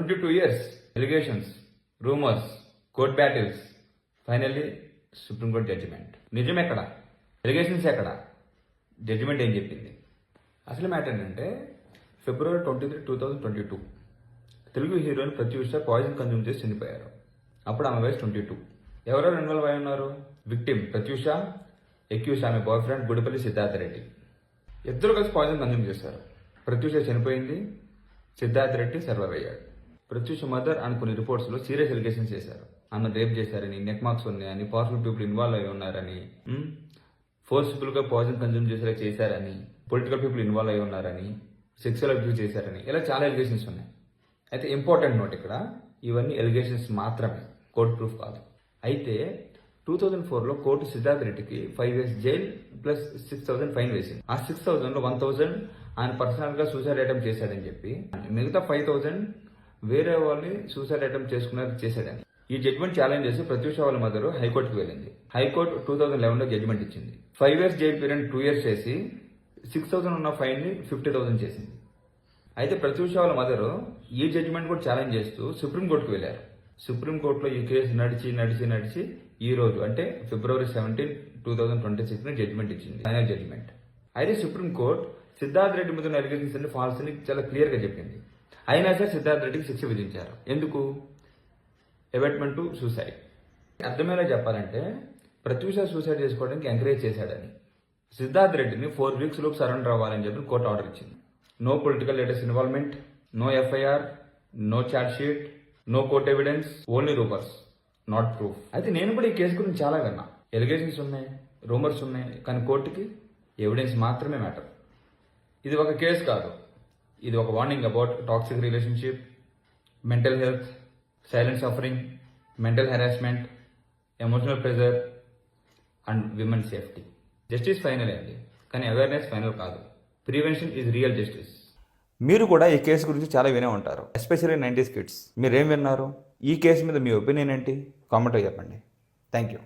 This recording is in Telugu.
22 years, allegations, rumors, court battles, finally supreme court judgement. నిజం ఎక్కడ? ఎలిగేషన్స్ ఎక్కడ? జడ్జిమెంట్ ఏం చెప్పింది? అసలు మ్యాటర్ ఏంటంటే February 23, 2022 Telugu heroine Pratyusha poison consume చేసి చనిపోయారు. అప్పుడు ఆమె వయసు 22. ఎవరెవరు ఇన్వాల్వ్ అయి ఉన్నారు? విక్టిమ్ ప్రత్యూష, ఎక్యూస్ ఆమె బాయ్ ఫ్రెండ్ గుడిపల్లి సిద్ధార్థ రెడ్డి. ఇద్దరు కలిసి పాయిజన్ కన్జ్యూమ్ చేశారు. ప్రత్యూష చనిపోయింది, సిద్ధార్థ రెడ్డి సర్వైవ్ అయ్యాడు. ప్రత్యూష మదర్ అని కొన్ని రిపోర్ట్స్లో సీరియస్ ఎలిగేషన్స్ చేశారు. ఆమె రేప్ చేశారని, నెక్ మార్క్స్ ఉన్నాయని, పవర్ఫుల్ పీపుల్ ఇన్వాల్వ్ అయి ఉన్నారని, ఫోర్స్ఫుల్గా పాయిజన్ కన్జ్యూమ్ చేశారని, పొలిటికల్ పీపుల్ ఇన్వాల్వ్ అయి ఉన్నారని, సెక్సువల్ అబ్యూస్ చేశారని, ఇలా చాలా ఎలిగేషన్స్ ఉన్నాయి. అయితే ఇంపార్టెంట్ నోట్ ఇక్కడ, ఇవన్నీ ఎలిగేషన్స్ మాత్రమే, కోర్టు ప్రూఫ్ కాదు. అయితే 2004లో కోర్టు సిద్ధార్థ రెడ్డికి 5 years జైల్ ప్లస్ 6,000 ఫైన్ వేసింది. ఆ 6,000లో 1,000 ఆయన పర్సనల్గా సూసైడ్ అటెంప్ట్ చేశాడని చెప్పి, మిగతా 5,000 వేరే వాళ్ళని సూసైడ్ అటెంప్ట్ చేశాడని ఈ జడ్జిమెంట్ ఛాలెంజ్ చేసి ప్రత్యూష వాళ్ళ మదర్ హైకోర్టుకు వెళ్ళింది. హైకోర్టు 2011లో జడ్జిమెంట్ ఇచ్చింది. 5 years జైల్ పీరియడ్ 2 years చేసి 6,000 ఉన్న ఫైన్ ని 50,000 చేసింది. అయితే ప్రత్యూష వాళ్ళ మదర్ ఈ జడ్జిమెంట్ కూడా ఛాలెంజ్ చేస్తూ సుప్రీంకోర్టుకు వెళ్ళారు. సుప్రీంకోర్టులో ఈ కేసు నడిచి ఈ రోజు అంటే February 17, 2026 జడ్జిమెంట్ ఇచ్చింది, ఫైనల్ జడ్జిమెంట్. అయితే సుప్రీంకోర్టు సిద్ధార్థ రెడ్డి మీద ఉన్న ఎలిగేషన్స్ అన్ని ఫాల్స్ అని చాలా క్లియర్ గా చెప్పింది. అయినా సరే సిద్ధార్థ రెడ్డికి శిక్ష విధించారు. ఎందుకు? Abetment to suicide. అర్థమయ్యేలా చెప్పాలంటే ప్రత్యూష సూసైడ్ చేసుకోవడానికి ఎంకరేజ్ చేశాడని. సిద్ధార్థ రెడ్డిని 4 weeks లోపు సరెండర్ అవ్వాలని చెప్పి కోర్టు ఆర్డర్ ఇచ్చింది. No political leaders involvement, no FIR, no charge sheet, no court evidence, only rumours, not proof. అయితే నేను కూడా ఈ కేసు గురించి చాలా విన్నా. ఎలిగేషన్స్ ఉన్నాయి, రూమర్స్ ఉన్నాయి, కానీ కోర్టుకి ఎవిడెన్స్ మాత్రమే మ్యాటర్. ఇది ఒక కేసు కాదు, ఇది ఒక warning about toxic relationship, mental health, silent suffering, mental harassment, emotional pressure and women safety. Justice final అయింది, కానీ అవేర్నెస్ ఫైనల్ కాదు. Prevention is real justice. మీరు కూడా ఈ కేసు గురించి చాలా వినే ఉంటారు, ఎస్పెషల్లీ 90s కిడ్స్. మీరేం విన్నారు? ఈ కేసు మీద మీ ఒపీనియన్ ఏంటి? కామెంట్లో చెప్పండి. Thank you.